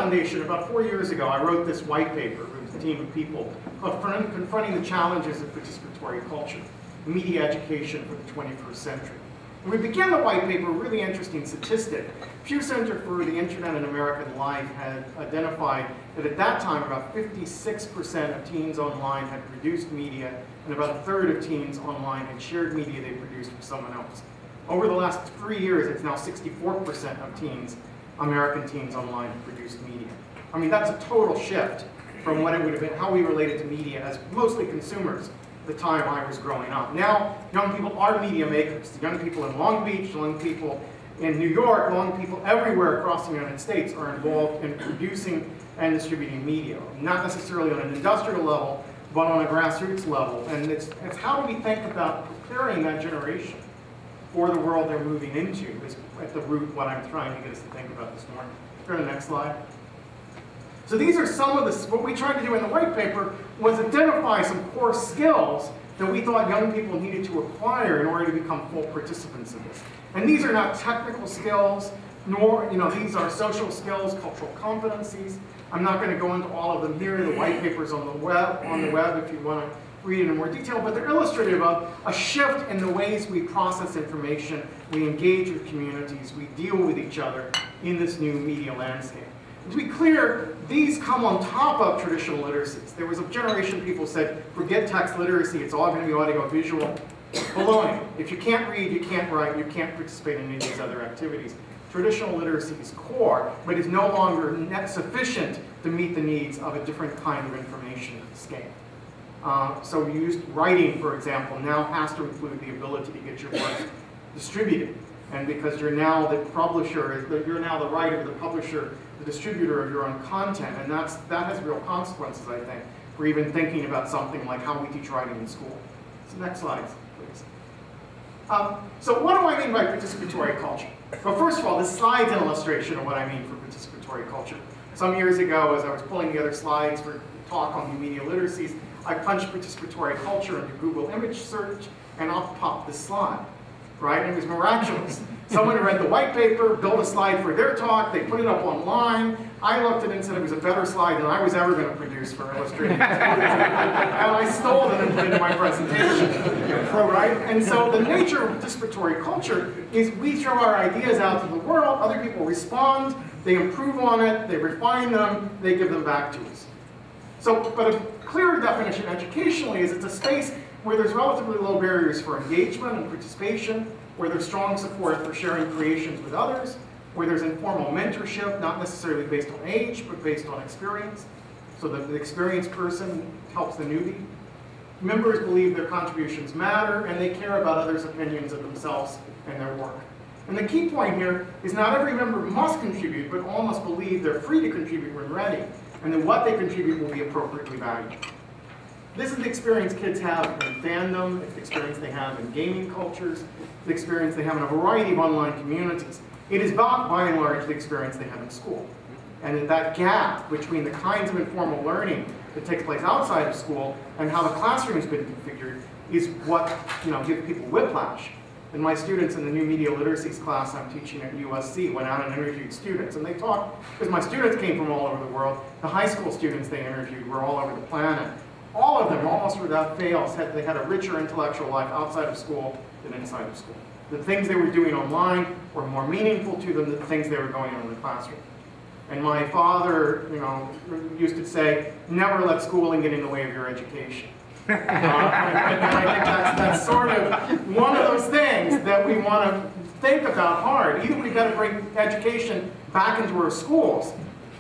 Foundation, about 4 years ago, I wrote this white paper with a team of people called Confronting the Challenges of Participatory Culture, Media Education for the 21st Century. And we began the white paper with a really interesting statistic. Pew Center for the Internet and American Life had identified that at that time about 56% of teens online had produced media, and about a third of teens online had shared media they produced for someone else. Over the last 3 years, it's now 64% of teens, American teens online, have produced media. I mean, that's a total shift from what it would have been, how we related to media as mostly consumers the time I was growing up. Now, young people are media makers. The young people in Long Beach, young people in New York, young people everywhere across the United States are involved in producing and distributing media. Not necessarily on an industrial level, but on a grassroots level. And it's how do we think about preparing that generation for the world they're moving into is at the root what I'm trying to get us to think about this morning. Go to the next slide. So these are some of the, what we tried to do in the white paper was identify some core skills that we thought young people needed to acquire in order to become full participants in this. And these are not technical skills, nor, these are social skills, cultural competencies. I'm not going to go into all of them here. The white paper's on the web if you want to read it in more detail, but they're illustrative of a shift in the ways we process information, we engage with communities, we deal with each other in this new media landscape. To be clear, these come on top of traditional literacies. There was a generation of people who said, forget text literacy, it's all going to be audio-visual. Baloney. If you can't read, you can't write, you can't participate in any of these other activities. Traditional literacy is core, but is no longer sufficient to meet the needs of a different kind of information escape. So writing, for example, now has to include the ability to get your work distributed. And because you're now the publisher, you're now the writer, the publisher, the distributor of your own content, and that has real consequences, I think, for even thinking about something like how we teach writing in school. So next slide, please. So what do I mean by participatory culture? Well, first of all, this slide's an illustration of what I mean for participatory culture. Some years ago, as I was pulling together slides for a talk on new media literacies, I punched participatory culture into Google image search, and up popped this slide. Right? And it was miraculous. Someone read the white paper, built a slide for their talk, they put it up online. I looked at it and said it was a better slide than I was ever going to produce for illustrating. And I stole it and put it in my presentation. Right? And so the nature of participatory culture is we throw our ideas out to the world, other people respond, they improve on it, they refine them, they give them back to us. So, but a clearer definition educationally is it's a space where there's relatively low barriers for engagement and participation, where there's strong support for sharing creations with others, where there's informal mentorship, not necessarily based on age, but based on experience, so that the experienced person helps the newbie. Members believe their contributions matter, and they care about others' opinions of themselves and their work. And the key point here is not every member must contribute, but all must believe they're free to contribute when ready, and that what they contribute will be appropriately valued. This is the experience kids have in fandom, it's the experience they have in gaming cultures, the experience they have in a variety of online communities. It is not, by and large, the experience they have in school. And that gap between the kinds of informal learning that takes place outside of school and how the classroom's been configured is what gives people whiplash. And my students in the new media literacies class I'm teaching at USC went out and interviewed students. And they talked, because my students came from all over the world, the high school students they interviewed were all over the planet. All of them, almost without fail, said they had a richer intellectual life outside of school than inside of school. The things they were doing online were more meaningful to them than the things they were going on in the classroom. And my father, used to say, never let schooling get in the way of your education. And I think that's sort of one of those things that we want to think about hard. Either we've got to bring education back into our schools,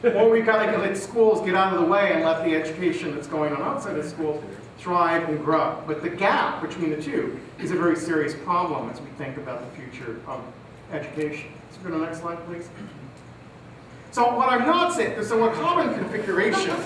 or we've got to let schools get out of the way and let the education that's going on outside of schools thrive and grow. But the gap between the two is a very serious problem as we think about the future of education. Let's go to the next slide, please. So what I'm not saying, so a common configuration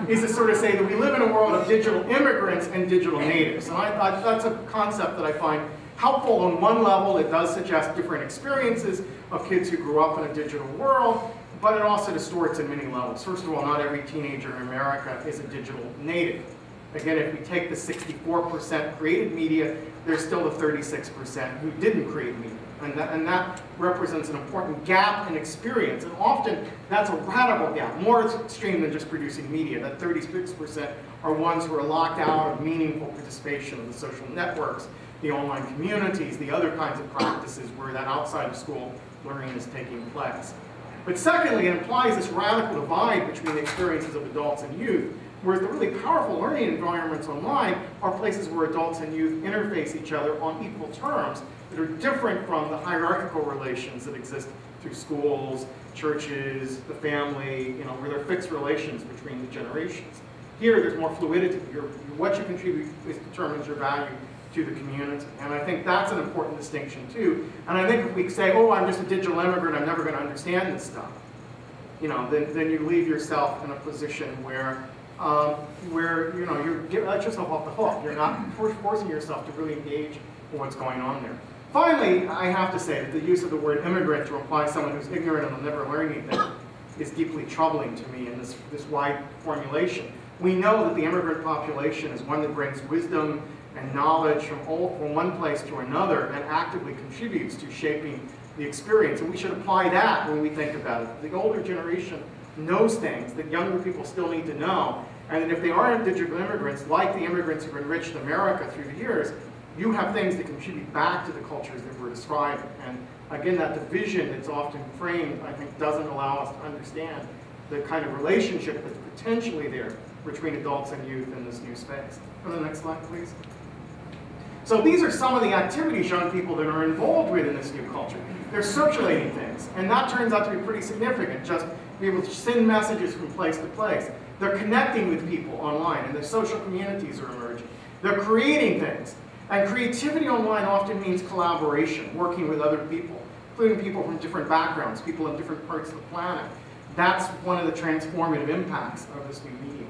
is to sort of say that we live in a world of digital immigrants and digital natives. And that's a concept that I find helpful on one level. It does suggest different experiences of kids who grew up in a digital world, but it also distorts in many levels. First of all, not every teenager in America is a digital native. Again, if we take the 64% created media, there's still the 36% who didn't create media. And that represents an important gap in experience. And often, that's a radical gap, more extreme than just producing media. That 36% are ones who are locked out of meaningful participation in the social networks, the online communities, the other kinds of practices where that outside of school learning is taking place. But secondly, it implies this radical divide between the experiences of adults and youth, whereas the really powerful learning environments online are places where adults and youth interface each other on equal terms that are different from the hierarchical relations that exist through schools, churches, the family, where there are fixed relations between the generations. Here, there's more fluidity. What you contribute determines your value to the community. And I think that's an important distinction too. And I think if we say, oh, I'm just a digital immigrant, I'm never going to understand this stuff, then you leave yourself in a position where you let yourself off the hook. You're not forcing yourself to really engage in what's going on there. Finally, I have to say that the use of the word immigrant to imply someone who's ignorant and will never learn anything is deeply troubling to me in this wide formulation. We know that the immigrant population is one that brings wisdom and knowledge from one place to another and actively contributes to shaping the experience. And we should apply that when we think about it. The older generation knows things that younger people still need to know, and that if they aren't digital immigrants, like the immigrants who've enriched America through the years, you have things that contribute back to the cultures that we're describing. And again, that division that's often framed, I think, doesn't allow us to understand the kind of relationship that's potentially there between adults and youth in this new space. Go to the next slide, please. So these are some of the activities young people that are involved with in this new culture. They're circulating things, and that turns out to be pretty significant, just be able to send messages from place to place. They're connecting with people online, and their social communities are emerging. They're creating things. And creativity online often means collaboration, working with other people, including people from different backgrounds, people in different parts of the planet. That's one of the transformative impacts of this new medium.